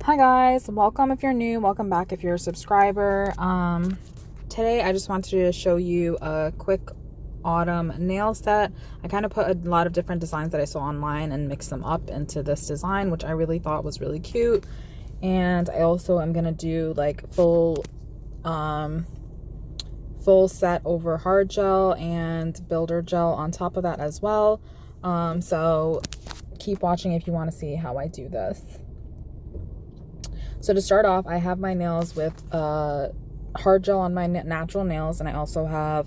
Hi guys, welcome if you're new, welcome back if you're a subscriber. Today I just wanted to show you a quick autumn nail set. I kind of put a lot of different designs that I saw online and mixed them up into this design, which I really thought was really cute. And I also am gonna do like full set over hard gel and builder gel on top of that as well. So keep watching if you want to see how I do this. So to start off, I have my nails with hard gel on my natural nails, and I also have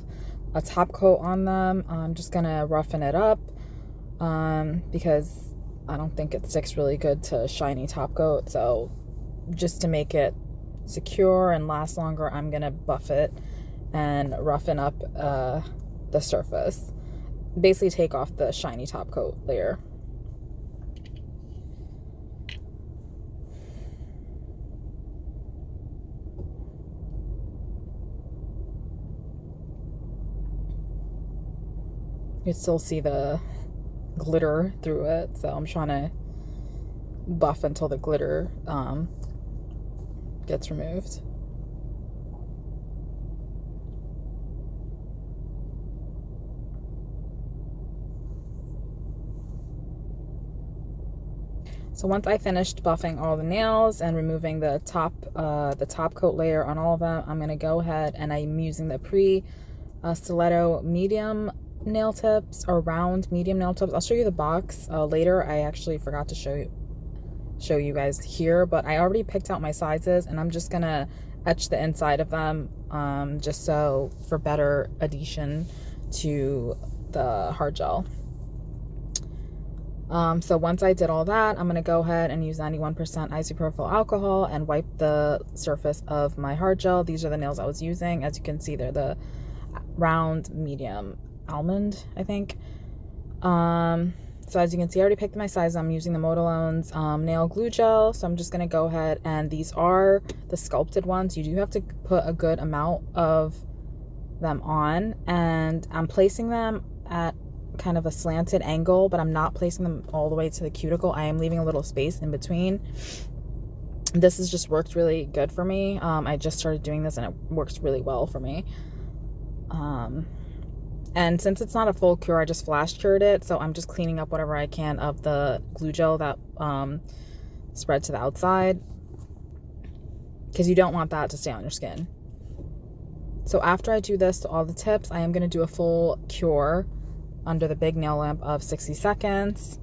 a top coat on them. I'm just gonna roughen it up because I don't think it sticks really good to shiny top coat. So just to make it secure and last longer, I'm gonna buff it and roughen up the surface. Basically take off the shiny top coat layer. You still see the glitter through it, so I'm trying to buff until the glitter gets removed. So once I finished buffing all the nails and removing the top coat layer on all of them, I'm gonna go ahead and I'm using the stiletto medium nail tips, or round medium nail tips. I'll show you the box later. I actually forgot to show you guys here, but I already picked out my sizes, and I'm just gonna etch the inside of them just so for better adhesion to the hard gel. So once I did all that, I'm gonna go ahead and use 91% isopropyl alcohol and wipe the surface of my hard gel. These are the nails I was using. As you can see, they're the round medium almond, I think. So as you can see, I already picked my size. I'm using the Modalone's nail glue gel. So I'm just gonna go ahead, and these are the sculpted ones. You do have to put a good amount of them on, and I'm placing them at kind of a slanted angle, but I'm not placing them all the way to the cuticle. I am leaving a little space in between. This has just worked really good for me. I just started doing this and it works really well for me. And since it's not a full cure, I just flash cured it, so I'm just cleaning up whatever I can of the glue gel that spread to the outside, because you don't want that to stay on your skin. So after I do this to all the tips, I am going to do a full cure under the big nail lamp of 60 seconds.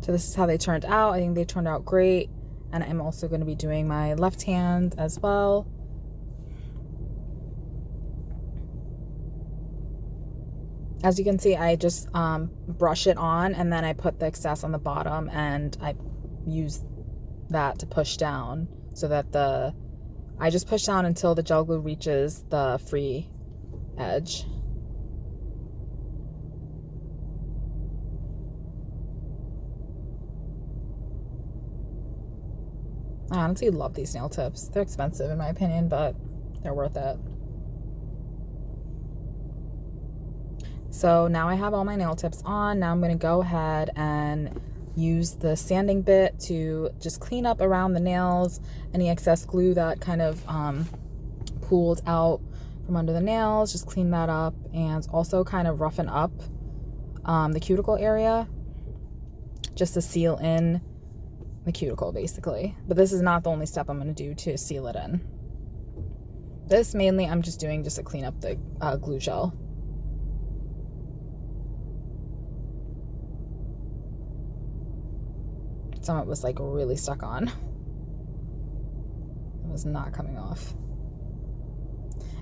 So this is how they turned out. I think they turned out great. And I'm also going to be doing my left hand as well. As you can see, I just brush it on, and then I put the excess on the bottom, and I use that to push down so that I just push down until the gel glue reaches the free edge. I honestly love these nail tips. They're expensive in my opinion, but they're worth it. So now I have all my nail tips on. Now I'm going to go ahead and use the sanding bit to just clean up around the nails, any excess glue that kind of pooled out from under the nails. Just clean that up, and also kind of roughen up the cuticle area just to seal in the cuticle basically. But this is not the only step I'm going to do to seal it in. This mainly I'm just doing just to clean up the glue gel. Some of it was like really stuck on. It was not coming off.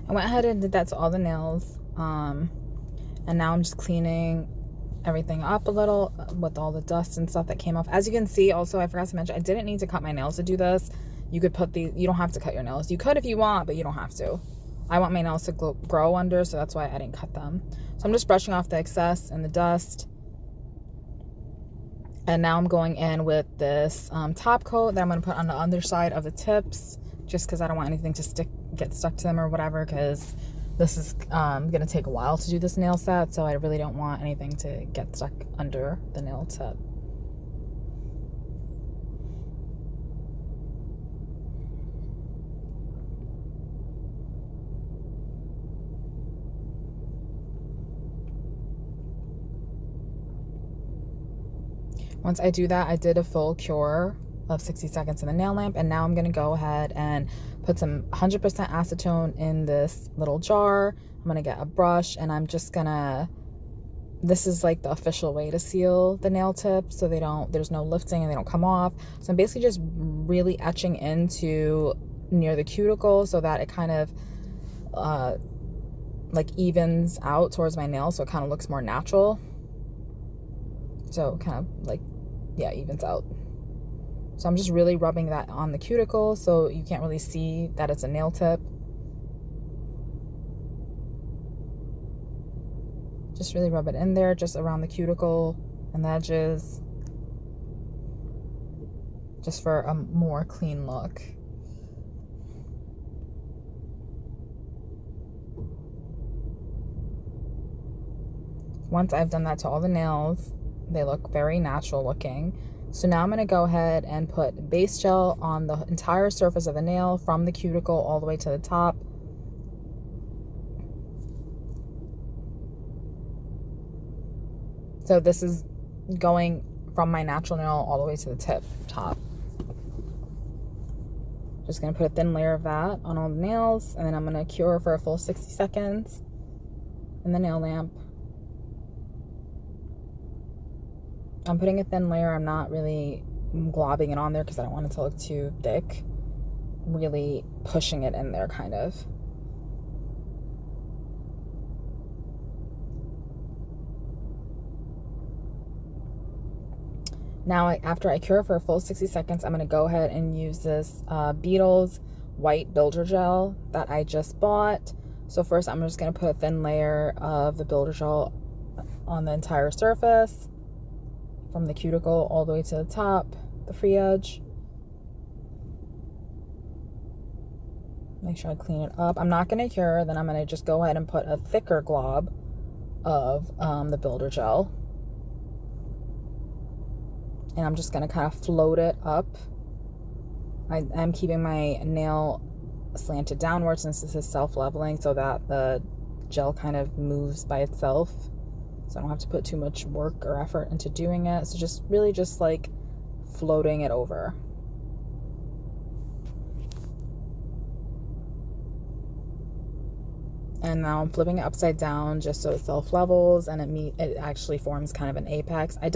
I went ahead and did that to all the nails, and now I'm just cleaning everything up a little with all the dust and stuff that came off. As you can see, also I forgot to mention, I didn't need to cut my nails to do this. You could put these, you don't have to cut your nails. You could if you want, but you don't have to. I want my nails to grow under, so that's why I didn't cut them. So I'm just brushing off the excess and the dust. And now I'm going in with this top coat that I'm going to put on the underside of the tips, just because I don't want anything to get stuck to them or whatever, because This is gonna take a while to do this nail set, so I really don't want anything to get stuck under the nail set. Once I do that, I did a full cure of 60 seconds in the nail lamp, and now I'm going to go ahead and put some 100% acetone in this little jar. I'm going to get a brush, and I'm just going to, this is like the official way to seal the nail tips so there's no lifting and they don't come off. So I'm basically just really etching into near the cuticle so that it kind of like evens out towards my nail, so it kind of looks more natural. So kind of like, yeah, evens out. So I'm just really rubbing that on the cuticle so you can't really see that it's a nail tip. Just really rub it in there, just around the cuticle and the edges, just for a more clean look. Once I've done that to all the nails, they look very natural looking. So now I'm going to go ahead and put base gel on the entire surface of the nail from the cuticle all the way to the top. So this is going from my natural nail all the way to the top. Just going to put a thin layer of that on all the nails, and then I'm going to cure for a full 60 seconds in the nail lamp. I'm putting a thin layer. I'm not really globbing it on there because I don't want it to look too thick. Really pushing it in there, kind of. Now, after I cure for a full 60 seconds, I'm going to go ahead and use this Beetles white builder gel that I just bought. So first, I'm just going to put a thin layer of the builder gel on the entire surface, from the cuticle all the way to the top, the free edge. Make sure I clean it up. I'm not going to cure, then I'm going to just go ahead and put a thicker glob of the builder gel. And I'm just going to kind of float it up. I'm keeping my nail slanted downwards since this is self-leveling so that the gel kind of moves by itself. So I don't have to put too much work or effort into doing it. So just really just like floating it over. And now I'm flipping it upside down just so it self-levels and it actually forms kind of an apex. You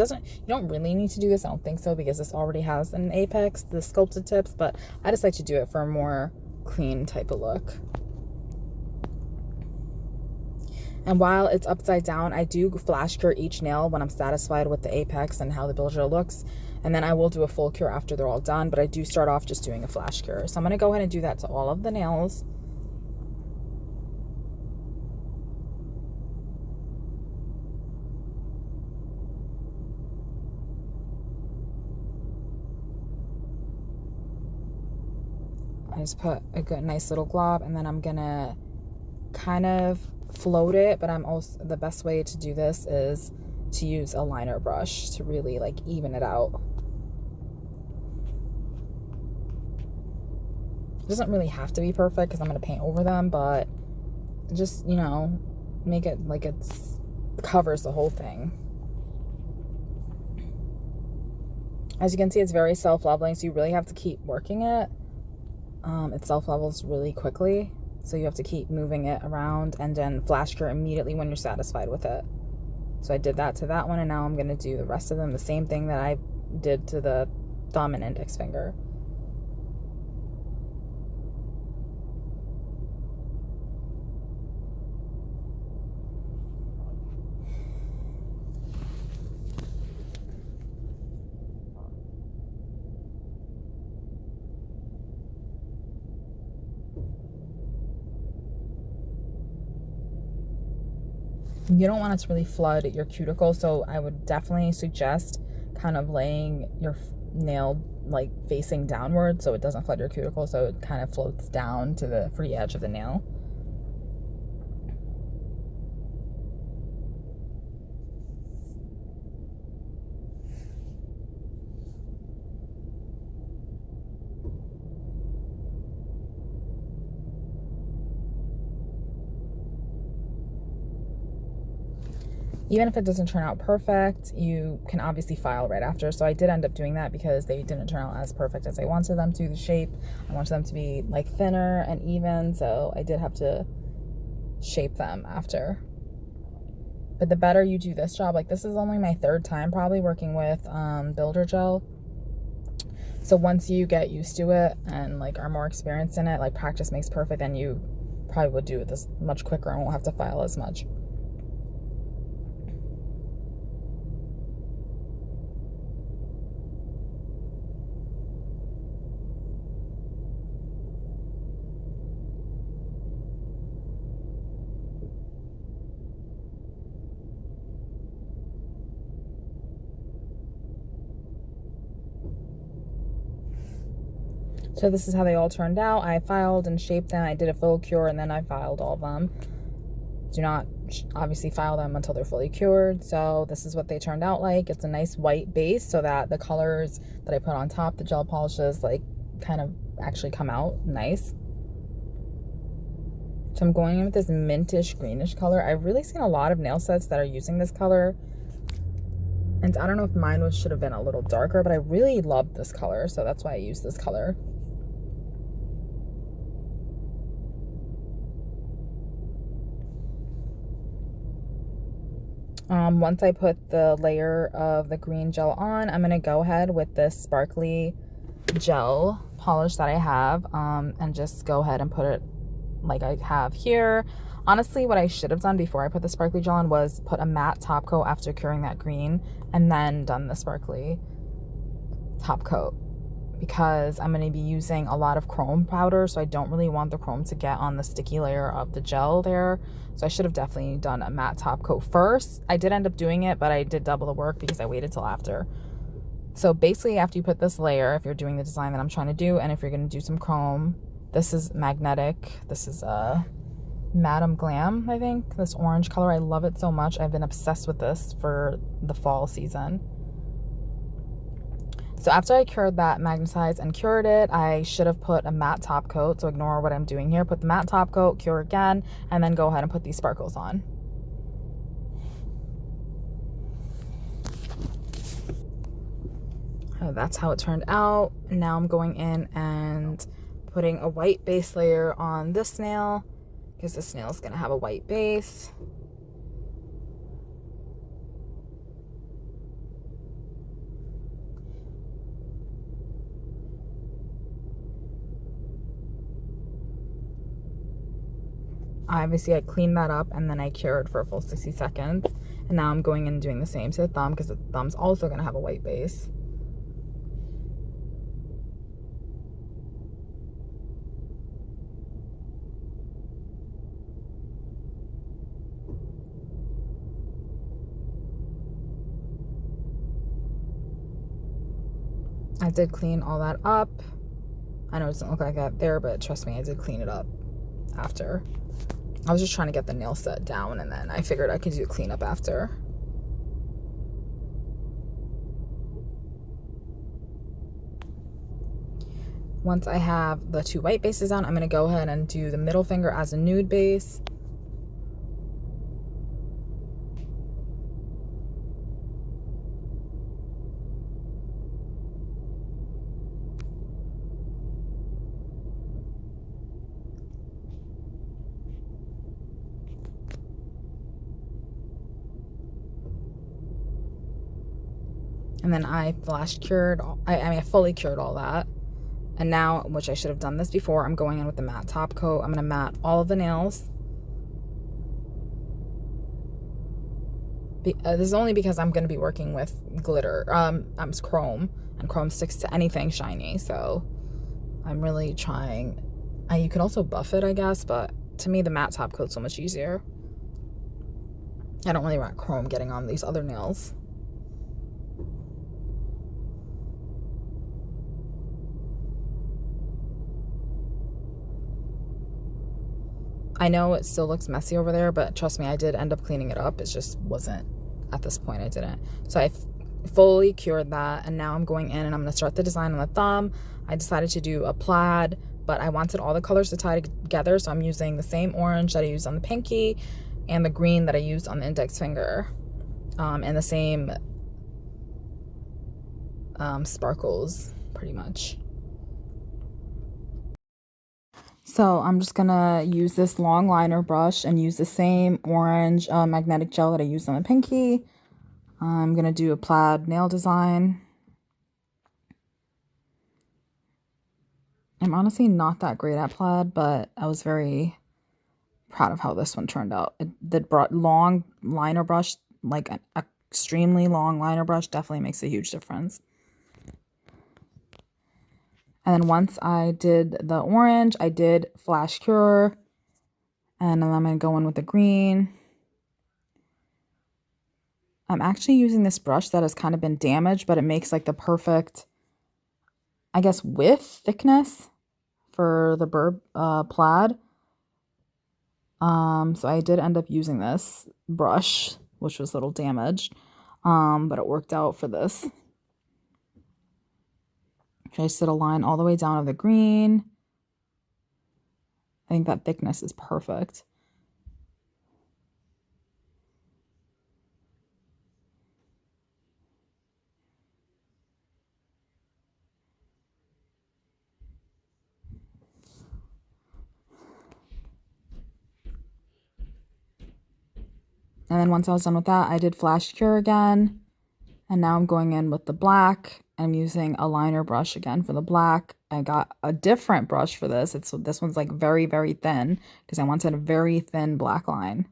don't really need to do this, I don't think so, because this already has an apex, the sculpted tips, but I just like to do it for a more clean type of look. And while it's upside down, I do flash cure each nail when I'm satisfied with the apex and how the builder looks. And then I will do a full cure after they're all done, but I do start off just doing a flash cure. So I'm going to go ahead and do that to all of the nails. I just put a good nice little glob, and then I'm going to kind of float it, but the best way to do this is to use a liner brush to really like even it out. It doesn't really have to be perfect because I'm going to paint over them, but just, you know, make it like covers the whole thing. As you can see, it's very self-leveling, so you really have to keep working it. It self-levels really quickly, so you have to keep moving it around and then flash cure immediately when you're satisfied with it. So I did that to that one, and now I'm going to do the rest of them the same thing that I did to the thumb and index finger. You don't want it to really flood your cuticle, so I would definitely suggest kind of laying your nail like facing downward so it doesn't flood your cuticle, so it kind of floats down to the free edge of the nail. Even if it doesn't turn out perfect, you can obviously file right after. So I did end up doing that because they didn't turn out as perfect as I wanted them to. The shape, I wanted them to be like thinner and even, so I did have to shape them after. But the better you do this job, like this is only my third time probably working with builder gel. So once you get used to it and like are more experienced in it, like practice makes perfect, then you probably would do it this much quicker and won't have to file as much. So this is how they all turned out. I filed and shaped them. I did a full cure and then I filed all of them. Do not obviously file them until they're fully cured. So this is what they turned out like. It's a nice white base so that the colors that I put on top, the gel polishes, like kind of actually come out nice. So I'm going in with this mintish greenish color. I've really seen a lot of nail sets that are using this color. And I don't know if mine should have been a little darker, but I really love this color. So that's why I use this color. Once I put the layer of the green gel on, I'm going to go ahead with this sparkly gel polish that I have and just go ahead and put it like I have here. Honestly, what I should have done before I put the sparkly gel on was put a matte top coat after curing that green and then done the sparkly top coat, because I'm going to be using a lot of chrome powder, so I don't really want the chrome to get on the sticky layer of the gel there. So I should have definitely done a matte top coat first. I did end up doing it, but I did double the work because I waited till after. So basically after you put this layer, if you're doing the design that I'm trying to do, and if you're going to do some chrome, this is magnetic. This is Madame Glam, I think. This orange color, I love it so much. I've been obsessed with this for the fall season. So after I cured that, magnetized and cured it, I should have put a matte top coat. So ignore what I'm doing here. Put the matte top coat, cure again, and then go ahead and put these sparkles on. That's how it turned out. Now I'm going in and putting a white base layer on this nail, because this nail is going to have a white base. Obviously I cleaned that up and then I cured for a full 60 seconds. And now I'm going in and doing the same to the thumb, because the thumb's also going to have a white base. I did clean all that up. I know it doesn't look like that there, but trust me, I did clean it up after. I was just trying to get the nail set down, and then I figured I could do a cleanup after. Once I have the two white bases on, I'm going to go ahead and do the middle finger as a nude base. And then I flash cured, I fully cured all that. And now, which I should have done this before, I'm going in with the matte top coat. I'm going to matte all of the nails. This is only because I'm going to be working with glitter, chrome, and chrome sticks to anything shiny. So I'm really trying. You could also buff it, I guess, but to me, the matte top coat's so much easier. I don't really want chrome getting on these other nails. I know it still looks messy over there, but trust me, I did end up cleaning it up. It just wasn't, at this point, I didn't. So I fully cured that, and now I'm going in and I'm going to start the design on the thumb. I decided to do a plaid, but I wanted all the colors to tie together, so I'm using the same orange that I used on the pinky and the green that I used on the index finger. and the same sparkles pretty much. So I'm just gonna use this long liner brush and use the same orange magnetic gel that I used on the pinky. I'm gonna do a plaid nail design. I'm honestly not that great at plaid, but I was very proud of how this one turned out. The long liner brush, like an extremely long liner brush, definitely makes a huge difference. And then once I did the orange, I did Flash Cure. And then I'm going to go in with the green. I'm actually using this brush that has kind of been damaged, but it makes like the perfect, I guess, width thickness for the plaid. So I did end up using this brush, which was a little damaged, but it worked out for this. I just did a line all the way down of the green. I think that thickness is perfect. And then once I was done with that, I did Flash Cure again. And now I'm going in with the black. I'm using a liner brush again for the black. I got a different brush for this. This one's like very, very thin because I wanted a very thin black line.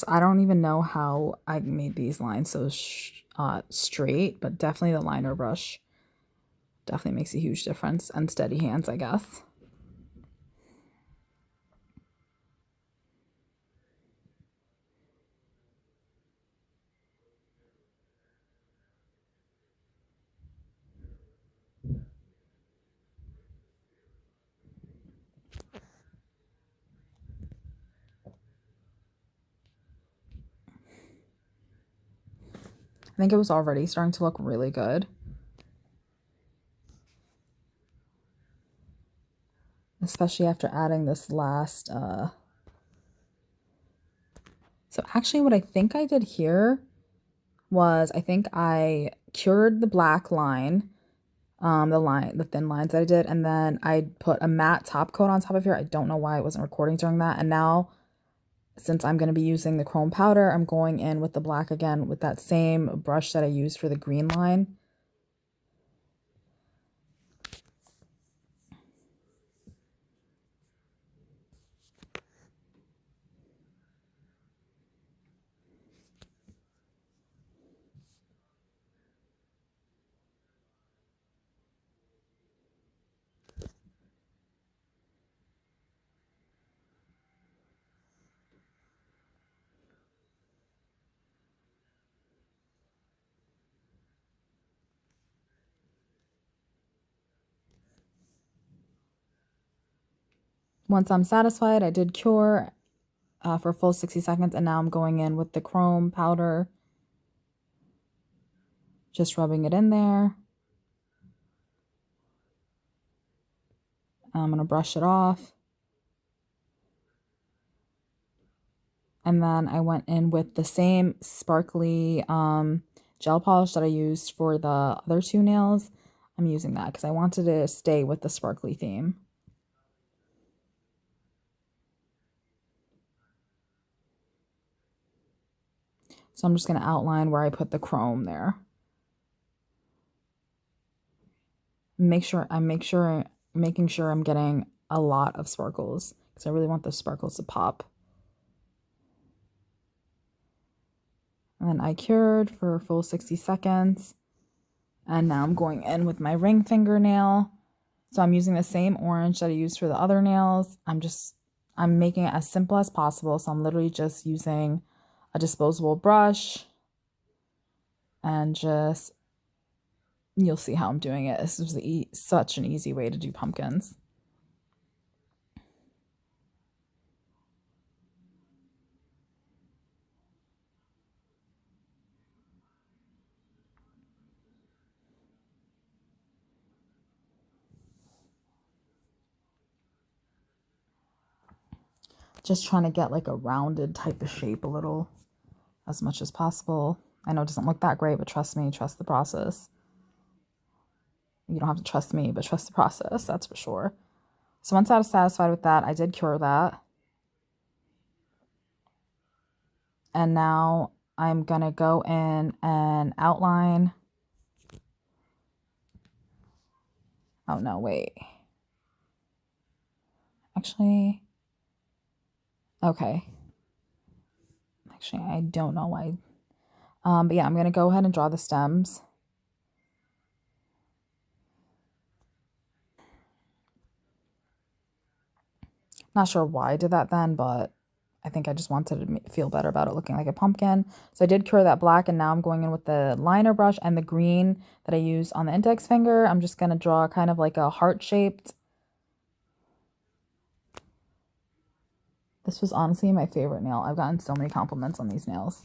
I don't even know how I made these lines so straight, but definitely the liner brush definitely makes a huge difference, and steady hands, I guess. I think it was already starting to look really good. Especially after adding this last, So actually what I think I did here was I think I cured the black line, the thin lines that I did, and then I put a matte top coat on top of here. I don't know why I wasn't recording during that. And now, since I'm going to be using the chrome powder, I'm going in with the black again with that same brush that I used for the green line. Once I'm satisfied, I did cure for a full 60 seconds, and now I'm going in with the chrome powder, just rubbing it in there. I'm going to brush it off. And then I went in with the same sparkly gel polish that I used for the other two nails. I'm using that because I wanted to stay with the sparkly theme. So I'm just going to outline where I put the chrome there. Making sure I'm getting a lot of sparkles because I really want the sparkles to pop. And then I cured for a full 60 seconds. And now I'm going in with my ring fingernail. So I'm using the same orange that I used for the other nails. I'm making it as simple as possible. So I'm literally just using a disposable brush and you'll see how I'm doing it. This is such an easy way to do pumpkins. Just trying to get like a rounded type of shape a little as much as possible. I know it doesn't look that great, but trust me, trust the process. You don't have to trust me, but trust the process, that's for sure. So once I was satisfied with that, I did cure that. And now I'm going to go in and outline. Oh, no, wait. Actually, okay. Actually, I don't know why. But yeah, I'm going to go ahead and draw the stems. Not sure why I did that then, but I think I just wanted to feel better about it looking like a pumpkin. So I did cure that black, and now I'm going in with the liner brush and the green that I used on the index finger. I'm just going to draw kind of like a heart-shaped. This was honestly my favorite nail. I've gotten so many compliments on these nails.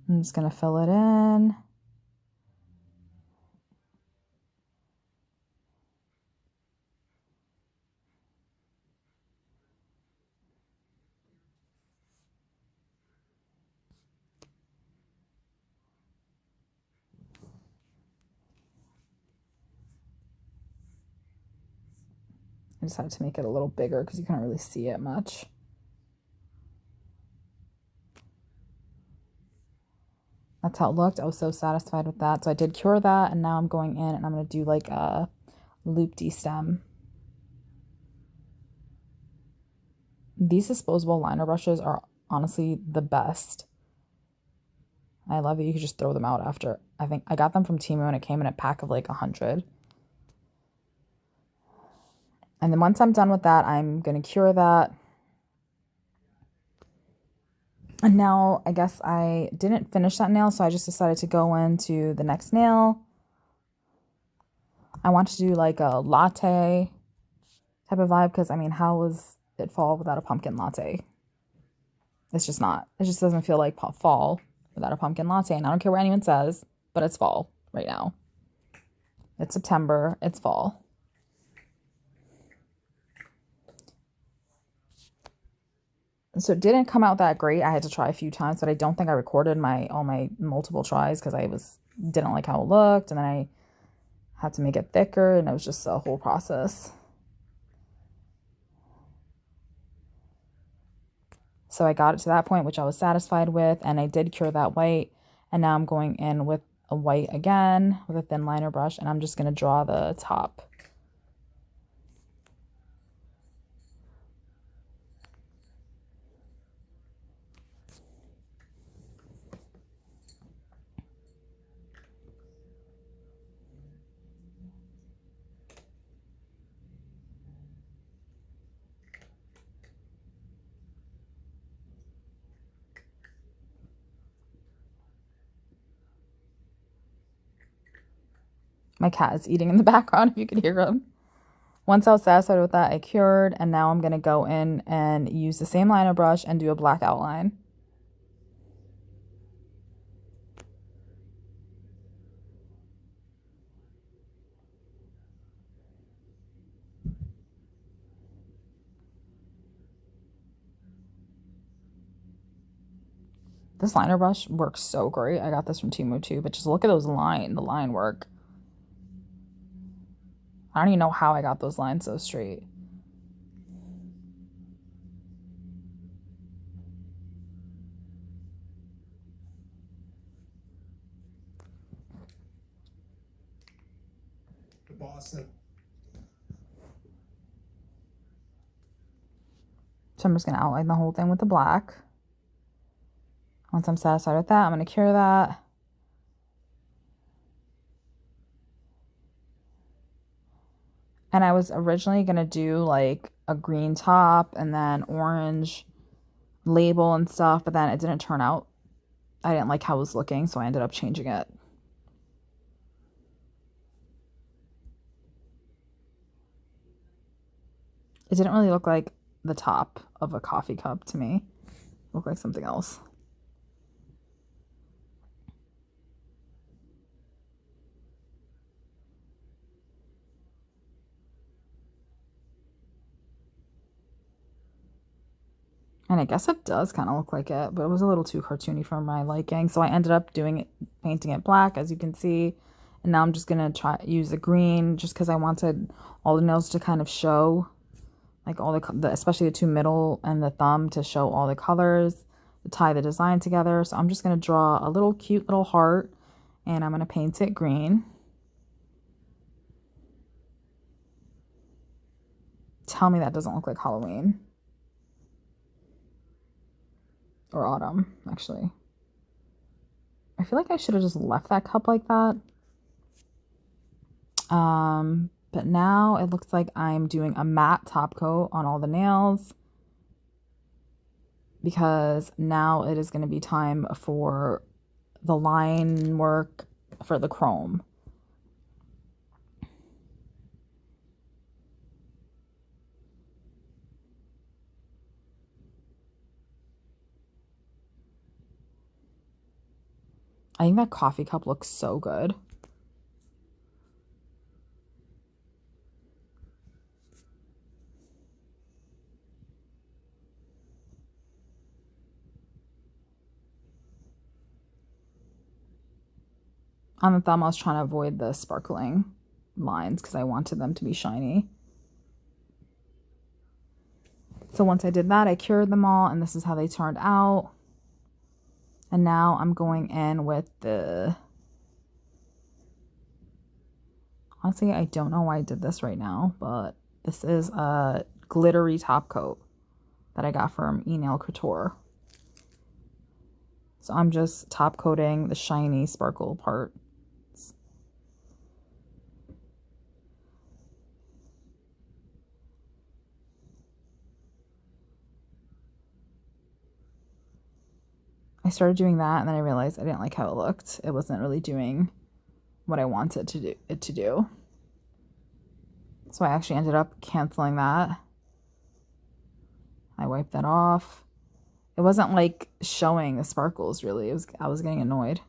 I'm just going to fill it in. I just had to make it a little bigger because you can't really see it much. That's how it looked. I was so satisfied with that. So I did cure that, and now I'm going in and I'm going to do like a loop-de stem. These disposable liner brushes are honestly the best. I love it. You could just throw them out after. I think I got them from Temu and it came in a pack of like 100. And then once I'm done with that, I'm going to cure that. And now I guess I didn't finish that nail, so I just decided to go into the next nail. I want to do like a latte type of vibe because, I mean, how was it fall without a pumpkin latte? It's just not. It just doesn't feel like fall without a pumpkin latte. And I don't care what anyone says, but it's fall right now. It's September. It's fall. So it didn't come out that great. I had to try a few times, but I don't think I recorded all my multiple tries because I didn't like how it looked, and then I had to make it thicker, and it was just a whole process. So I got it to that point, which I was satisfied with, and I did cure that white, and now I'm going in with a white again with a thin liner brush, and I'm just going to draw the top. My cat is eating in the background, if you could hear him. Once I was satisfied with that, I cured, and now I'm going to go in and use the same liner brush and do a black outline. This liner brush works so great. I got this from Temu too, but just look at the line work. I don't even know how I got those lines so straight. Boston. So I'm just going to outline the whole thing with the black. Once I'm satisfied with that, I'm going to cure that. And I was originally going to do like a green top and then orange label and stuff, but then it didn't turn out. I didn't like how it was looking, so I ended up changing it. It didn't really look like the top of a coffee cup to me. It looked like something else. And I guess it does kind of look like it, but it was a little too cartoony for my liking. So I ended up doing it, painting it black, as you can see. And now I'm just going to try use the green just because I wanted all the nails to kind of show, like all the, especially the two middle and the thumb to show all the colors, to tie the design together. So I'm just going to draw a little cute little heart and I'm going to paint it green. Tell me that doesn't look like Halloween. Or autumn, actually. I feel like I should have just left that cup like that. But now it looks like I'm doing a matte top coat on all the nails because now it is going to be time for the line work for the chrome. I think that coffee cup looks so good. On the thumb, I was trying to avoid the sparkling lines because I wanted them to be shiny. So once I did that, I cured them all, and this is how they turned out. And now I'm going in with the... Honestly, I don't know why I did this right now, but this is a glittery top coat that I got from Nail Couture. So I'm just top coating the shiny sparkle part. I started doing that and then I realized I didn't like how it looked. It wasn't really doing what I wanted it to do. So I actually ended up canceling that. I wiped that off. It wasn't like showing the sparkles really. I was getting annoyed.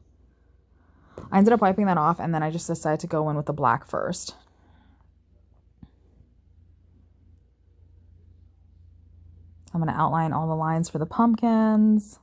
I ended up wiping that off and then I just decided to go in with the black first. I'm going to outline all the lines for the pumpkins.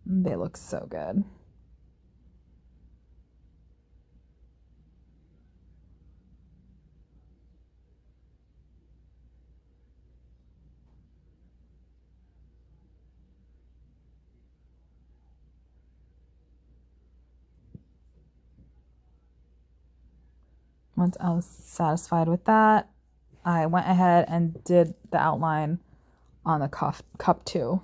They look so good. Once I was satisfied with that, I went ahead and did the outline on the cup too.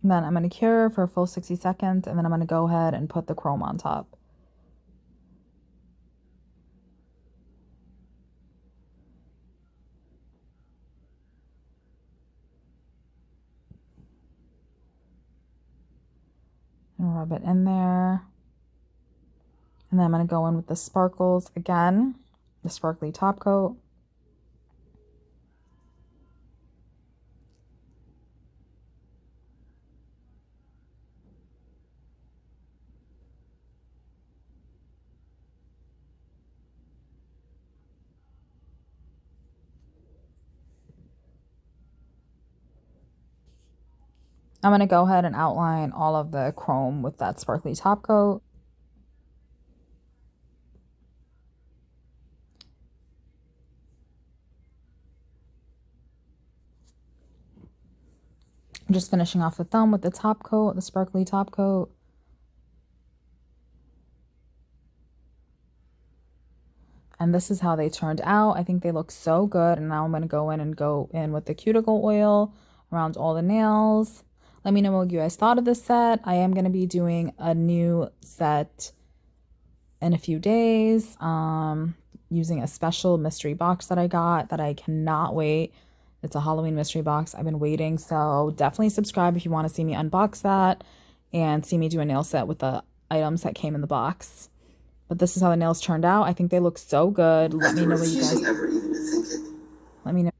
And then I'm going to cure for a full 60 seconds, and then I'm going to go ahead and put the chrome on top. And rub it in there. And then I'm going to go in with the sparkles again, the sparkly top coat. I'm going to go ahead and outline all of the chrome with that sparkly top coat. I'm just finishing off the thumb with the top coat, the sparkly top coat. And this is how they turned out. I think they look so good. And now I'm going to go in with the cuticle oil around all the nails. Let me know what you guys thought of this set. I am going to be doing a new set in a few days, using a special mystery box that I got that I cannot wait. It's a Halloween mystery box. I've been waiting. So definitely subscribe if you want to see me unbox that and see me do a nail set with the items that came in the box. But this is how the nails turned out. I think they look so good. Let me know what you guys. Let me know.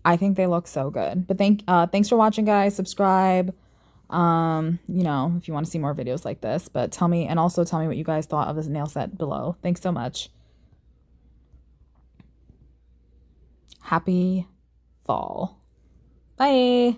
I think they look so good. But thanks for watching, guys. Subscribe. You know, if you want to see more videos like this. But tell me, and also tell me what you guys thought of this nail set below. Thanks so much. Happy fall. Bye.